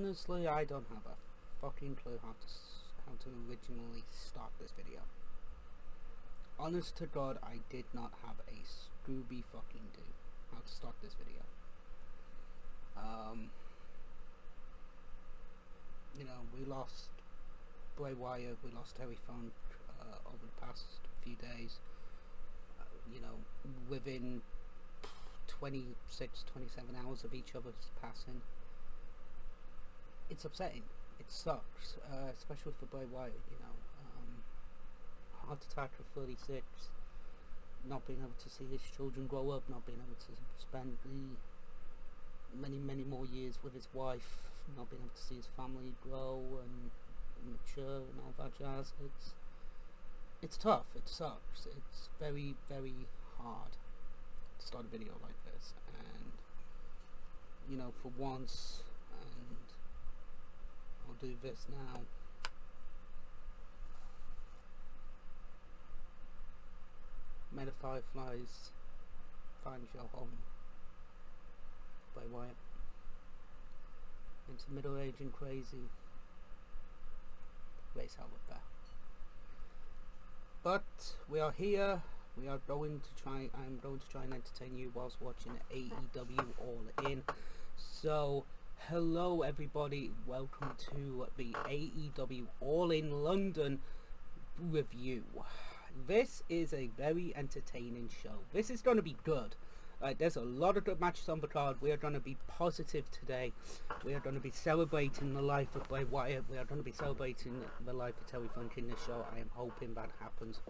Honestly, I don't have a fucking clue how to originally start this video. Honest to God, I did not have a Scooby fucking do how to start this video. You know, we lost Bray Wyatt, we lost Terry Funk over the past few days. You know, within 26, 27 hours of each other's passing. It's upsetting. It sucks, especially for Bray Wyatt, you know. Heart attack at 36, not being able to see his children grow up, not being able to spend the many more years with his wife, not being able to see his family grow and mature and all that jazz. It's tough. It sucks. It's very, very hard to start a video like this, and you know, for once, and I'll do this now. May the Fireflies find your home. By Wyatt. Into middle age and crazy. Race hell with that. But we are here. We are going to try. I'm going to try and entertain you whilst watching AEW All In. So, hello everybody. Welcome to the AEW All In London review. This is a very entertaining show. This is going to be good. There's a lot of good matches on the card. We are going to be positive today. We are going to be celebrating the life of Bray Wyatt. We are going to be celebrating the life of Terry Funk in this show. I am hoping that happens.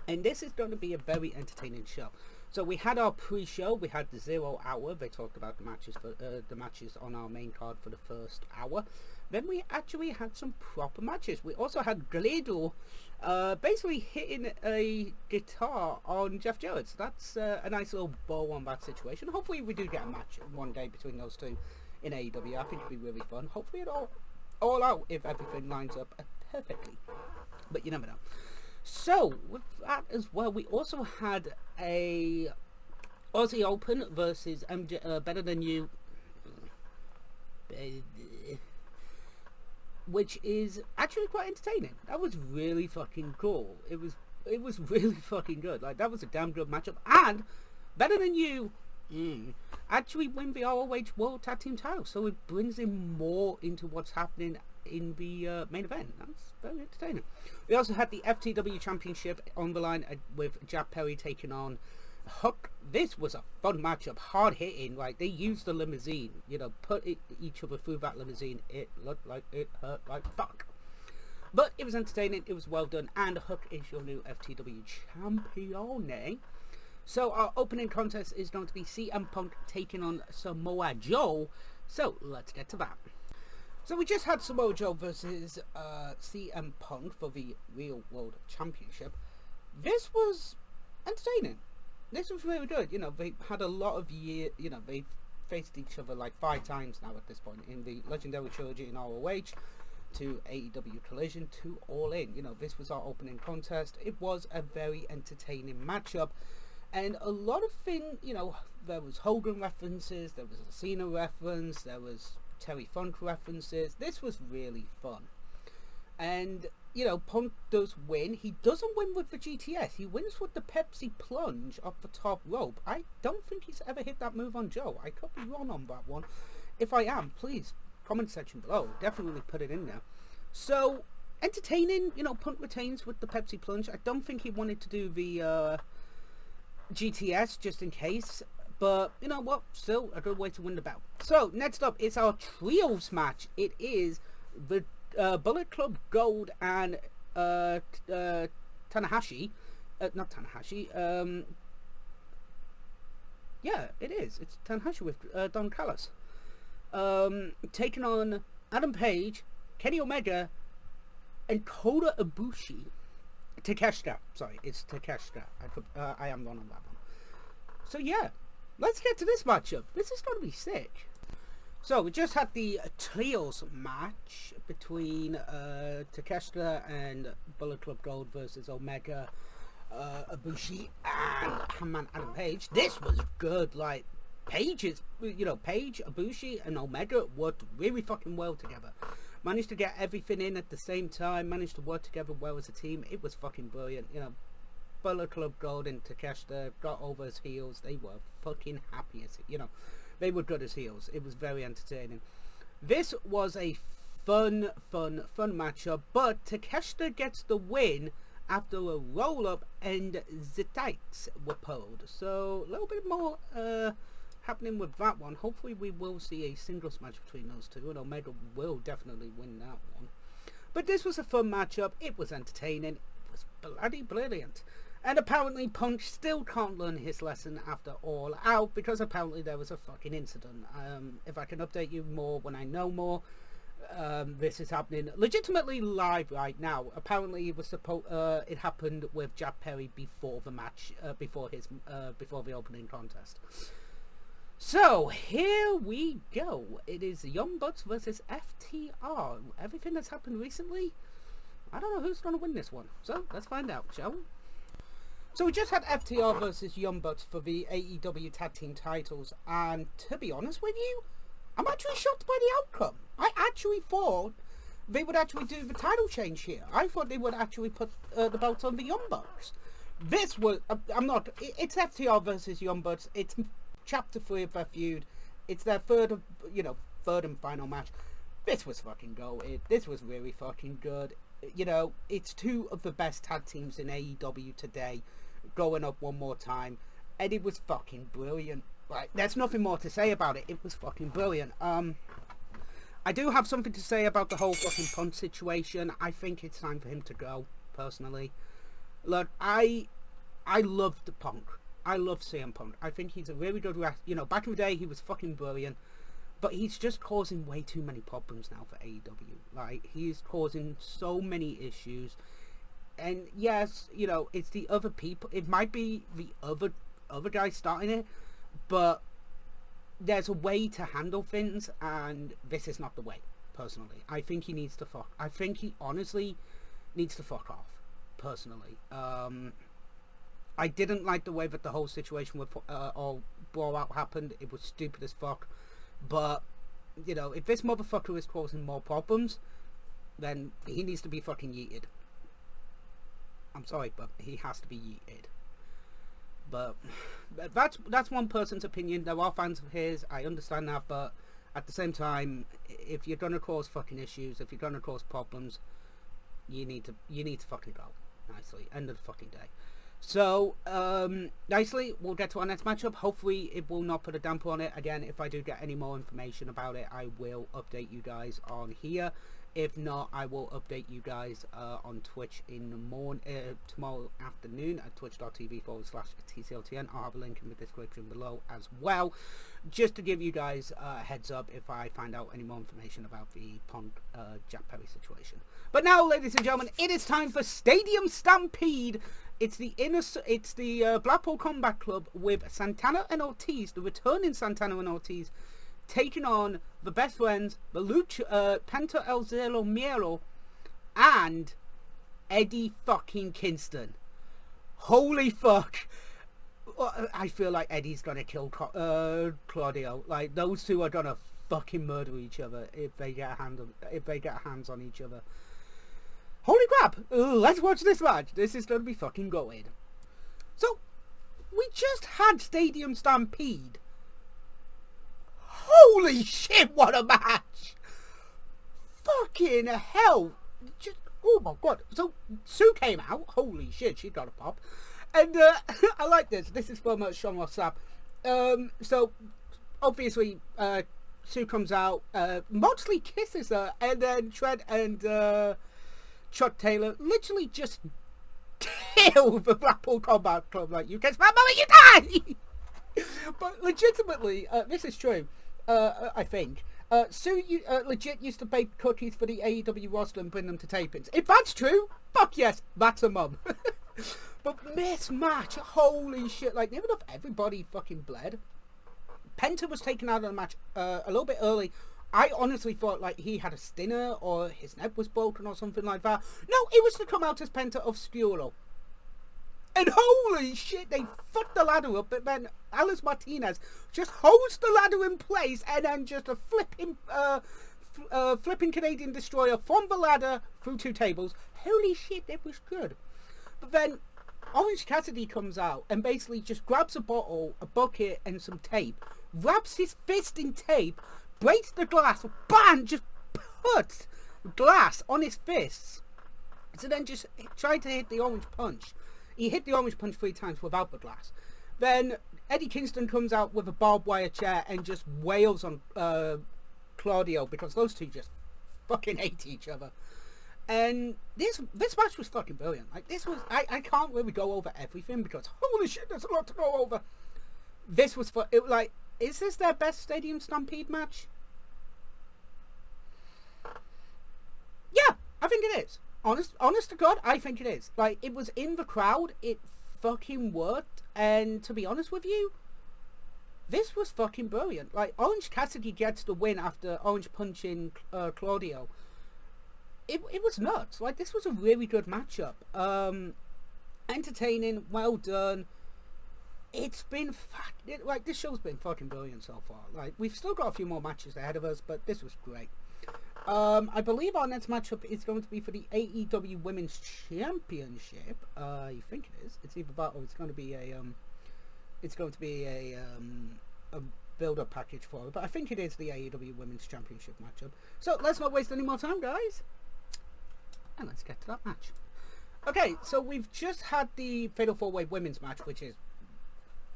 And this is going to be a very entertaining show. So we had our pre-show. We had the 0 hour. They talked about the matches on our main card for the first hour. Then we actually had some proper matches. We also had Gledo basically hitting a guitar on Jeff Jarrett. So that's a nice little bow on that situation. Hopefully we do get a match one day between those two in AEW. I think it'd be really fun. Hopefully it all out if everything lines up perfectly. But you never know. So with that as well, we also had a Aussie Open versus Better Than You, which is actually quite entertaining. That was really fucking cool. It was really fucking good. Like, that was a damn good matchup. And Better Than You actually win the ROH World Tag Team title, so it brings in more into what's happening in the main event. That's very entertaining. We also had the FTW Championship on the line with Jack Perry taking on Hook. This was a fun matchup, hard hitting. Like, they used the limousine, you know, put each other through that limousine. It looked like it hurt like fuck, but it was entertaining. It was well done, and Hook is your new FTW champion. So our opening contest is going to be CM Punk taking on Samoa Joe. So let's get to that. So we just had Samoa Joe versus CM Punk for the Real World Championship. This was entertaining. This was really good. You know, they had a lot of they've faced each other like 5 times now at this point, in the Legendary Trilogy in ROH, to AEW Collision, to All In. You know, this was our opening contest. It was a very entertaining matchup. And a lot of things, you know, there was Hogan references, there was a Cena reference, there was Terry Funk references. This was really fun. And, you know, Punk does win. He doesn't win with the GTS. He wins with the Pepsi plunge off the top rope. I don't think he's ever hit that move on Joe. I could be wrong on that one. If I am, please, comment section below. Definitely put it in there. So, entertaining. You know, Punk retains with the Pepsi plunge. I don't think he wanted to do the GTS just in case. But, you know what, still a good way to win the belt. So, next up is our trios match. It is the Bullet Club Gold and Tanahashi. Not Tanahashi. Yeah, it is. It's Tanahashi with Don Callis. Taking on Adam Page, Kenny Omega, and Kota Ibushi. Takeshita. Sorry, it's Takeshita. I am wrong on that one. So, yeah. Let's get to this matchup. This is going to be sick. So, we just had the trios match between Takeshita and Bullet Club Gold versus Omega, Ibushi, and Adam Page. This was good. Like, Paige, Ibushi, and Omega worked really fucking well together. Managed to get everything in at the same time. Managed to work together well as a team. It was fucking brilliant. Bullet Club Gold and Takeshita got over as heels. They were fucking happy as they were good as heels. It was very entertaining. This was a fun matchup, but Takeshita gets the win after a roll-up and the tights were pulled. So a little bit more happening with that one. Hopefully we will see a singles match between those two, and Omega will definitely win that one. But this was a fun matchup. It was entertaining. It was bloody brilliant. And apparently Punch still can't learn his lesson after All Out, because apparently there was a fucking incident. If I can update you more when I know more. This is happening legitimately live right now. Apparently it was it happened with Jack Perry before the match, before the opening contest. So here we go. It is Youngbots versus FTR. Everything that's happened recently, I don't know who's going to win this one. So let's find out, shall we? So we just had FTR versus Youngbots for the AEW Tag Team titles, and to be honest with you, I'm actually shocked by the outcome. I actually thought they would actually do the title change here. I thought they would actually put the belts on the Young Bucks. This was, it's FTR versus Young Bucks. It's chapter 3 of their feud. It's their third and final match. This was fucking goated. This was really fucking good. It's two of the best tag teams in AEW today going up one more time. And it was fucking brilliant. Like, there's nothing more to say about it. It was fucking brilliant. I do have something to say about the whole fucking Punch situation. I think it's time for him to go, personally. Look, I loved the Punk. I love CM Punk. I think he's a really good wrestler. Back in the day, he was fucking brilliant. But he's just causing way too many problems now for AEW. Like, he's causing so many issues. And yes, it's the other people. It might be the other guy starting it. But there's a way to handle things, and this is not the way, personally. I think he needs to I think he honestly needs to fuck off, personally. I didn't like the way that the whole situation with all blowout happened. It was stupid as fuck. But, if this motherfucker is causing more problems, then he needs to be fucking yeeted. I'm sorry, but he has to be yeeted. But that's one person's opinion. There are fans of his. I understand that, but at the same time, if you're gonna cause fucking issues, if you're gonna cause problems, you need to fucking go. Nicely, end of the fucking day. So nicely, we'll get to our next matchup. Hopefully, it will not put a damper on it. Again, if I do get any more information about it, I will update you guys on here. If not, I will update you guys on Twitch in the tomorrow afternoon at twitch.tv/TCLTN. I'll have a link in the description below as well, just to give you guys a heads up if I find out any more information about the Punk Jack Perry situation. But now, ladies and gentlemen, it is time for Stadium Stampede. It's the Blackpool Combat Club with Santana and Ortiz, the returning Santana and Ortiz, taking on the best friends, the Penta El Zero Miedo, and Eddie fucking Kingston. Holy fuck. I feel like Eddie's gonna kill Claudio. Like, those two are gonna fucking murder each other if they get hands on each other. Holy crap. Let's watch this match. This is gonna be fucking going. So, we just had Stadium Stampede. Holy shit, what a match! Fucking hell! Oh my god. So, Sue came out. Holy shit, she got a pop. And I like this. This is from Sean Ross Sapp. So, obviously, Sue comes out, Moxley kisses her, and then Trent and Chuck Taylor literally just kill the Blackpool Combat Club. Like, you kiss my mother, you die! But legitimately, this is true. I think Sue legit used to bake cookies for the AEW roster and bring them to tapings. If that's true, fuck yes, that's a mum. But this match, holy shit, like, never enough everybody fucking bled. Penta was taken out of the match a little bit early. I honestly thought like he had a stinner or his neck was broken or something like that. No, it was to come out as Penta Oscuro. And holy shit, they fucked the ladder up, but then Alice Martinez just holds the ladder in place and then just a flipping Canadian destroyer from the ladder through 2 tables. Holy shit, that was good. But then Orange Cassidy comes out and basically just grabs a bottle, a bucket, and some tape, wraps his fist in tape, breaks the glass, bam, just puts glass on his fists. So then just tried to hit the orange punch. He hit the orange punch 3 times without the glass. Then Eddie Kingston comes out with a barbed wire chair and just wails on Claudio, because those two just fucking hate each other. And this match was fucking brilliant. Like, this was, I can't really go over everything because holy shit, there's a lot to go over. This was is this their best Stadium Stampede match? Yeah, I think it is. Honest to God, I think it is. Like, it was in the crowd, it fucking worked, and to be honest with you, this was fucking brilliant. Like, Orange Cassidy gets the win after orange punching Claudio. It was nuts. Like, this was a really good matchup. Entertaining, well done. It's been like, this show's been fucking brilliant so far. Like, we've still got a few more matches ahead of us, but this was great. I believe our next matchup is going to be for the AEW Women's Championship. I think it is. It's either that or it's going to be a build-up package for it. But I think it is the AEW Women's Championship matchup. So let's not waste any more time, guys, and let's get to that match. Okay, so we've just had the Fatal 4-Way Women's match, which is...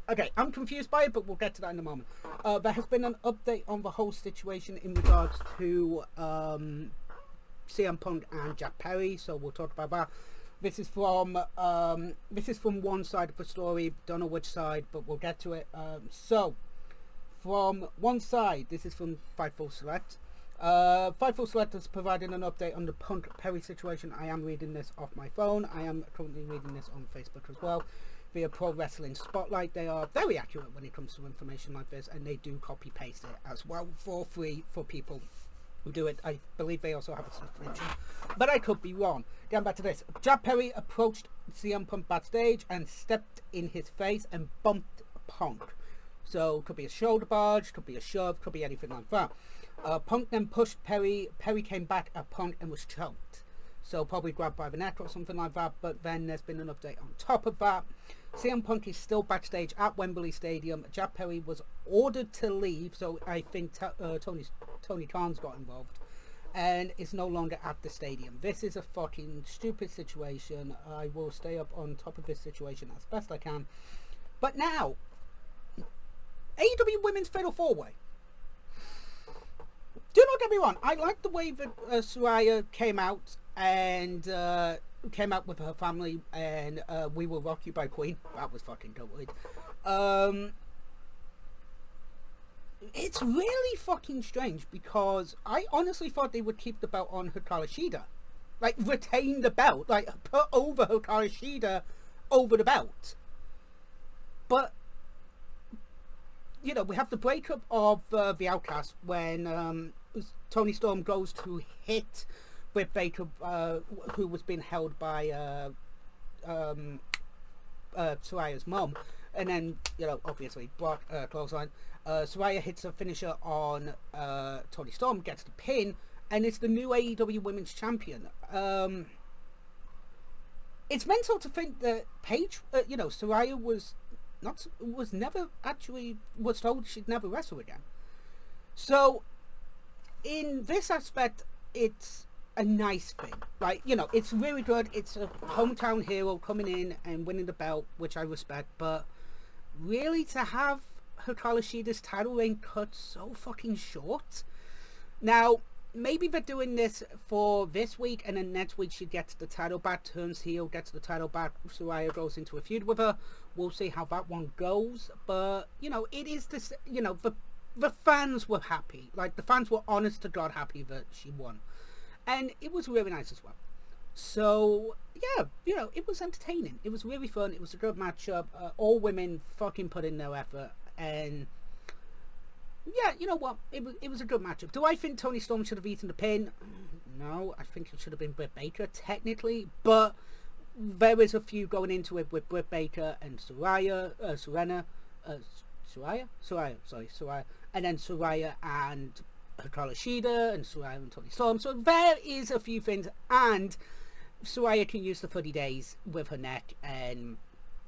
Okay, I'm confused by it, but we'll get to that in a moment. There has been an update on the whole situation in regards to CM Punk and Jack Perry, so we'll talk about that. This is from one side of the story. Don't know which side, but we'll get to it. So, from one side, this is from Fightful Select. Fightful Select has provided an update on the Punk Perry situation. I am reading this off my phone. I am currently reading this on Facebook as well. Via Pro Wrestling Spotlight. They are very accurate when it comes to information like this, and they do copy paste it as well for free for people who do it. I believe they also have a subscription, but I could be wrong. Getting back to this, Jack Perry approached CM Punk backstage and stepped in his face and bumped Punk. So could be a shoulder barge, could be a shove, could be anything like that. Punk then pushed Perry. Perry came back at Punk and was choked. So probably grabbed by the neck or something like that. But then there's been an update on top of that. CM Punk is still backstage at Wembley Stadium. Jack Perry was ordered to leave, so I think Tony Khan's got involved, and is no longer at the stadium. This is a fucking stupid situation. I will stay up on top of this situation as best I can. But now, AEW Women's Fatal 4-Way. Do not get me wrong, I like the way that Saraya came out and came out with her family and We Will Rock You by Queen. That was fucking good. It's really fucking strange because I honestly thought they would keep the belt on Hikaru Shida. Like, retain the belt. Like, put over Hikaru Shida over the belt. But, you know, we have the breakup of the Outcast when Tony Storm goes to hit Britt Baker, who was being held by Saraya's mom, and then, you know, obviously Brock clothesline. Saraya hits a finisher on Tony Storm, gets the pin, and it's the new AEW Women's Champion. It's mental to think that Paige, you know, Saraya was told she'd never wrestle again. So in this aspect, it's a nice thing. Like, you know, it's really good. It's a hometown hero coming in and winning the belt, which I respect, but really to have Hikaru Shida's title reign cut so fucking short. Now, maybe they're doing this for this week, and then next week she gets the title back, turns heel, gets the title back, Saraya goes into a feud with her. We'll see how that one goes, but, you know, it is this, you know, the fans were happy. Like, the fans were honest to God happy that she won. And it was really nice as well. So, yeah, you know, it was entertaining. It was really fun. It was a good matchup. All women fucking put in their effort. And, yeah, you know what? It was a good matchup. Do I think Tony Storm should have eaten the pin? No, I think it should have been Britt Baker, technically. But there is a few going into it with Britt Baker and Soraya, and then Soraya and Hikaru Shida, and Soraya and Toni Storm. So there is a few things, and Soraya can use the 30 days with her neck and,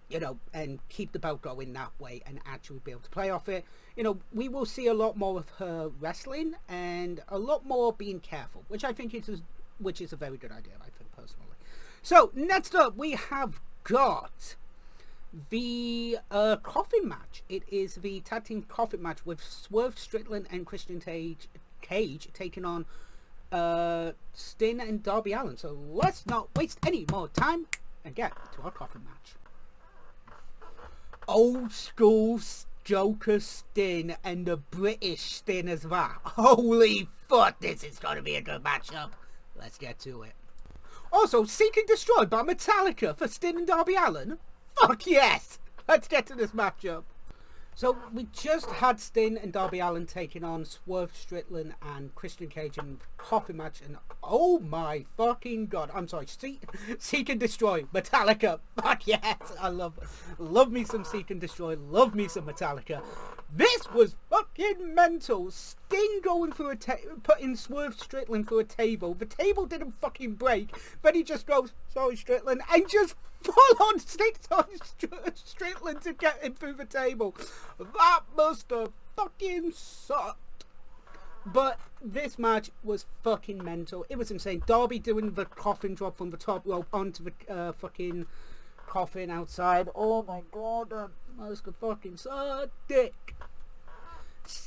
you know, and keep the belt going that way and actually be able to play off it. You know, we will see a lot more of her wrestling and a lot more being careful, which I think is a very good idea, I think, personally. So, next up, we have got the coffin match. It is the tag team coffin match with Swerve Strickland and Christian Cage taking on Sting and Darby Allin. So let's not waste any more time and get to our coffin match. Old school Joker Sting and the British Sting as well. Holy fuck, this is going to be a good matchup. Let's get to it. Also, Seek and Destroy by Metallica for Sting and Darby Allin. Fuck yes! Let's get to this matchup. So, we just had Sting and Darby Allin taking on Swerve Strickland and Christian Cage in a coffin match, and oh my fucking god, I'm sorry, Seek and Destroy, Metallica, fuck yes, I love me some Seek and Destroy, love me some Metallica. This was fucking mental. Sting going through putting Swerve Strickland through a table. The table didn't fucking break, but he just goes, sorry Strickland, and just full on sticks on Strickland to get him through the table. That must have fucking sucked. But this match was fucking mental. It was insane. Darby doing the coffin drop from the top rope onto the fucking coffin outside. Oh my god, that must have fucking sucked dick.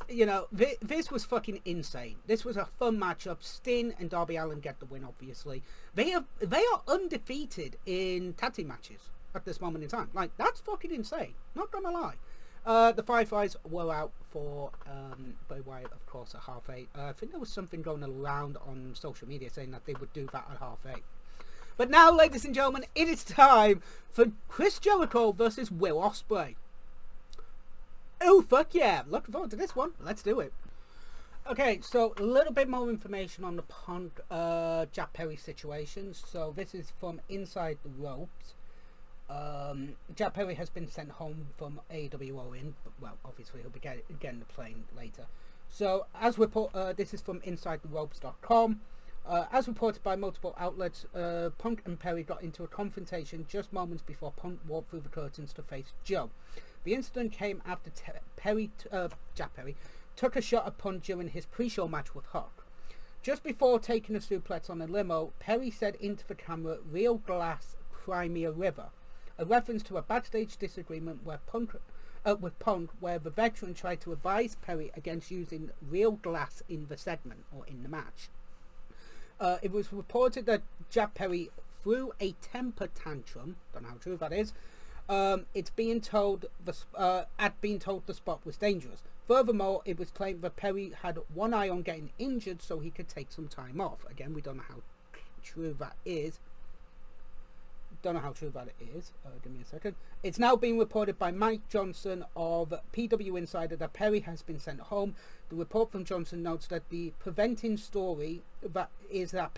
You know, this was fucking insane. This was a fun matchup. Sting and Darby Allin get the win, obviously. They are undefeated in tag team matches at this moment in time. Like, that's fucking insane. Not gonna lie. The Fireflies were out for Bray Wyatt, of course, at 8:30. I think there was something going around on social media saying that they would do that at 8:30. But now, ladies and gentlemen, it is time for Chris Jericho versus Will Ospreay. Oh, fuck yeah. Looking forward to this one. Let's do it. Okay, so a little bit more information on the Punk Jack Perry situation. So this is from Inside the Ropes. Jack Perry has been sent home from AEW All In. But, well, obviously he'll be getting the plane later. So, as this is from InsideTheRopes.com. As reported by multiple outlets, Punk and Perry got into a confrontation just moments before Punk walked through the curtains to face Joe. The incident came after Jack Perry took a shot at Punk during his pre-show match with Huck. Just before taking a suplex on a limo, Perry said into the camera, "Real glass, cry me a river," a reference to a backstage disagreement with Punk, where the veteran tried to advise Perry against using real glass in the segment or in the match. It was reported that Jack Perry threw a temper tantrum. Don't know how true that is. It's being told the spot was dangerous. Furthermore, it was claimed that Perry had one eye on getting injured, so he could take some time off. Again, we don't know how true that is. Give me a second. It's now being reported by Mike Johnson of PW Insider that Perry has been sent home. The report from Johnson notes that the prevailing story is that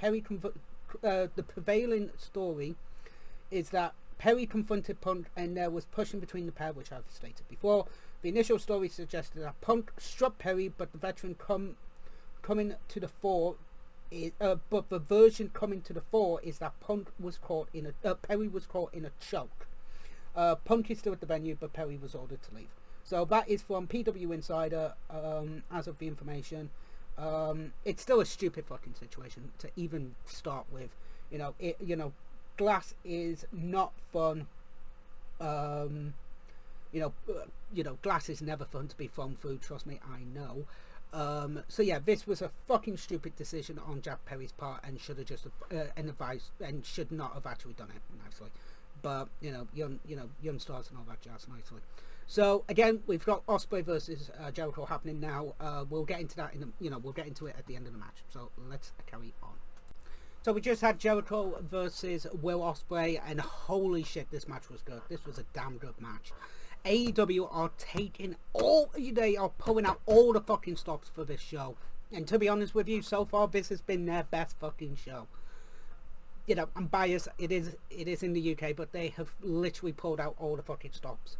Perry confronted Punk and there was pushing between the pair, which I've stated before. The initial story suggested that Punk struck Perry, but the veteran coming to the fore. But the version coming to the fore is that Perry was caught in a choke. Punk is still at the venue, but Perry was ordered to leave. So that is from PW Insider. As of the information, it's still a stupid fucking situation to even start with. Glass is not fun. Glass is never fun to be thrown through. Trust me, I know. So yeah, this was a fucking stupid decision on Jack Perry's part, and should have just and should not have actually done it nicely. But young stars and all that jazz nicely. So again, we've got Ospreay versus Jericho happening now. We'll get into that we'll get into it at the end of the match. So let's carry on. So we just had Jericho versus Will Ospreay, and holy shit, this match was good. This was a damn good match. AEW are pulling out all the fucking stops for this show. And to be honest with you, so far this has been their best fucking show. you know, I'm biased. It is in the UK, but they have literally pulled out all the fucking stops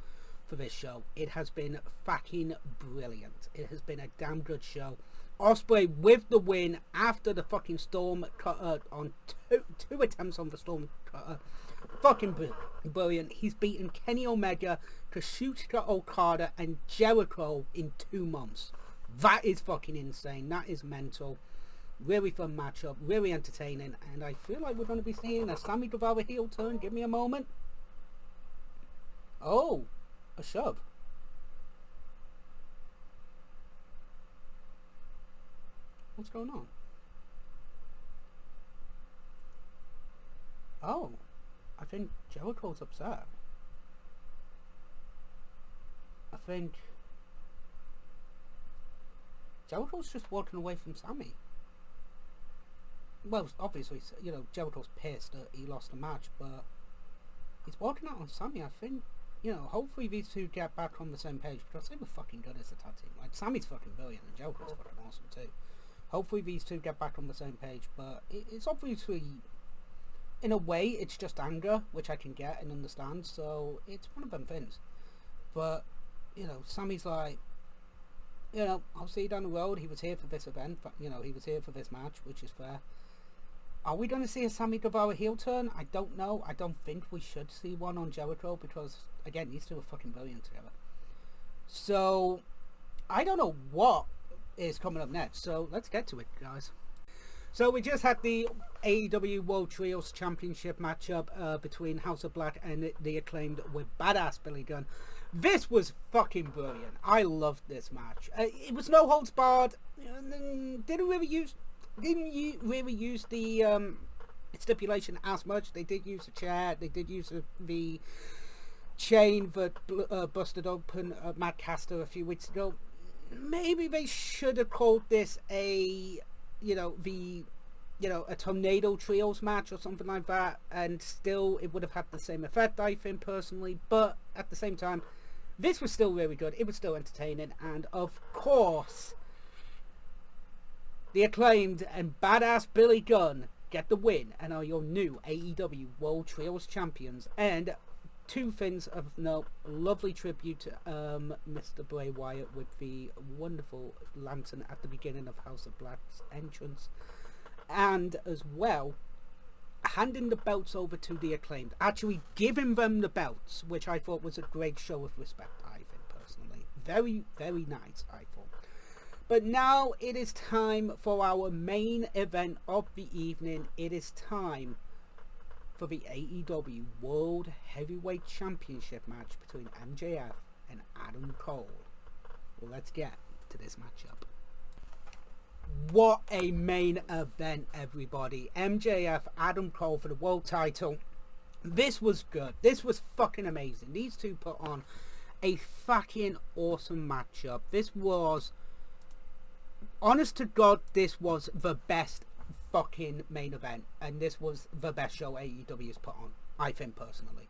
for this show. It has been fucking brilliant. It has been a damn good show. Ospreay with the win after the fucking Storm Cutter on two attempts on the Storm Cutter. Fucking brilliant. He's beaten Kenny Omega, Kazuchika Okada, and Jericho in 2 months. That is fucking insane. That is mental. Really fun matchup. Really entertaining. And I feel like we're going to be seeing a Sammy Guevara heel turn. Give me a moment. Oh, a shove. What's going on? Oh, I think Jericho's upset. I think Jericho's just walking away from Sammy. Well, obviously, you know, Jericho's pissed that he lost the match, but he's walking out on Sammy. I think, you know, hopefully these two get back on the same page, because they were fucking good as a tag team. Like, Sammy's fucking brilliant and Jericho's fucking awesome too. Hopefully these two get back on the same page, but it's obviously, in a way, it's just anger, which I can get and understand, so it's one of them things. But, you know, Sammy's like, you know, I'll see you down the road. He was here for this event, you know, he was here for this match, which is fair. Are we going to see a Sammy Guevara heel turn? I don't know. I don't think we should see one on Jericho, because, again, these two are fucking brilliant together. So, I don't know what is coming up next, so let's get to it, guys. So we just had the AEW World Trios Championship matchup between House of Black and the Acclaimed with Badass Billy Gunn. This was fucking brilliant. I loved this match. It was no holds barred. Didn't really use the stipulation as much. They did use a chair. They did use the chain that busted open Matt Caster a few weeks ago. Maybe they should have called this a tornado trios match or something like that, and still it would have had the same effect, I think, personally. But at the same time, this was still really good. It was still entertaining, and of course, the Acclaimed and Badass Billy Gunn get the win and are your new AEW World Trios Champions. And two things of note: lovely tribute to Mr. Bray Wyatt with the wonderful lantern at the beginning of House of Black's entrance, and as well handing the belts over to the Acclaimed, actually giving them the belts, which I thought was a great show of respect, I think, personally. Very, very nice, I thought. But now it is time for our main event of the evening. It is time for the AEW World Heavyweight Championship match between MJF and Adam Cole. Well, let's get to this matchup. What a main event, everybody. MJF, Adam Cole for the world title. This was good. This was fucking amazing. These two put on a fucking awesome matchup. This was, honest to God, this was the best fucking main event, and this was the best show AEW has put on, I think, personally.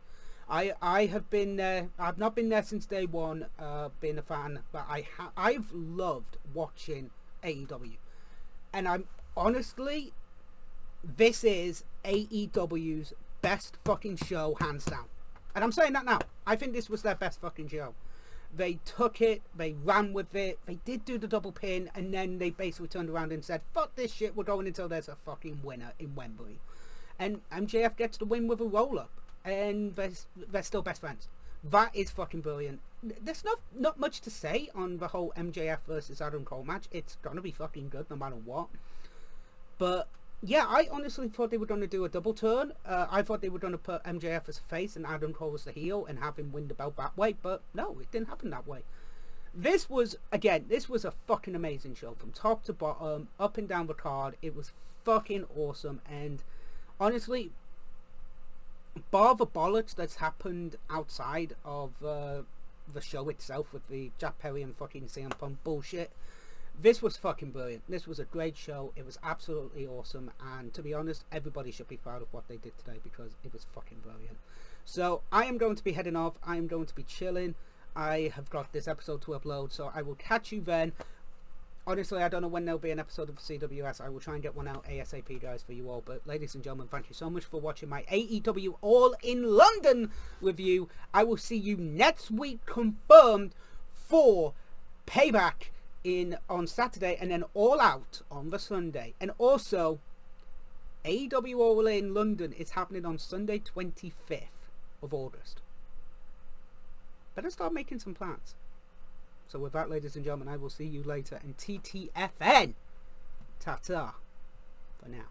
I have been there. I've not been there since day one, being a fan, but I've loved watching AEW, and I'm honestly, this is AEW's best fucking show, hands down. And I'm saying that now. I think this was their best fucking show. They took it, they ran with it, they did do the double pin, and then they basically turned around and said, fuck this shit, we're going until there's a fucking winner in Wembley. And MJF gets the win with a roll-up, and they're still best friends. That is fucking brilliant. There's not much to say on the whole MJF versus Adam Cole match. It's gonna be fucking good no matter what. But yeah, I honestly thought they were going to do a double turn. I thought they were going to put MJF as a face and Adam Cole as the heel and have him win the belt that way. But no, it didn't happen that way. This was a fucking amazing show from top to bottom, up and down the card. It was fucking awesome. And honestly, bar the bollocks that's happened outside of the show itself with the Jack Perry and fucking CM Punk bullshit, this was fucking brilliant. This was a great show. It was absolutely awesome. And to be honest, everybody should be proud of what they did today, because it was fucking brilliant. So I am going to be heading off. I am going to be chilling. I have got this episode to upload, so I will catch you then. Honestly, I don't know when there'll be an episode of CWS. I will try and get one out ASAP, guys, for you all. But ladies and gentlemen, thank you so much for watching my AEW All In London review. I will see you next week, confirmed, for Payback on Saturday, and then All Out on the Sunday. And also, AEW All In London is happening on Sunday 25th of August. Better start making some plans. So with that, ladies and gentlemen, I will see you later in TTFN. Ta-ta for now.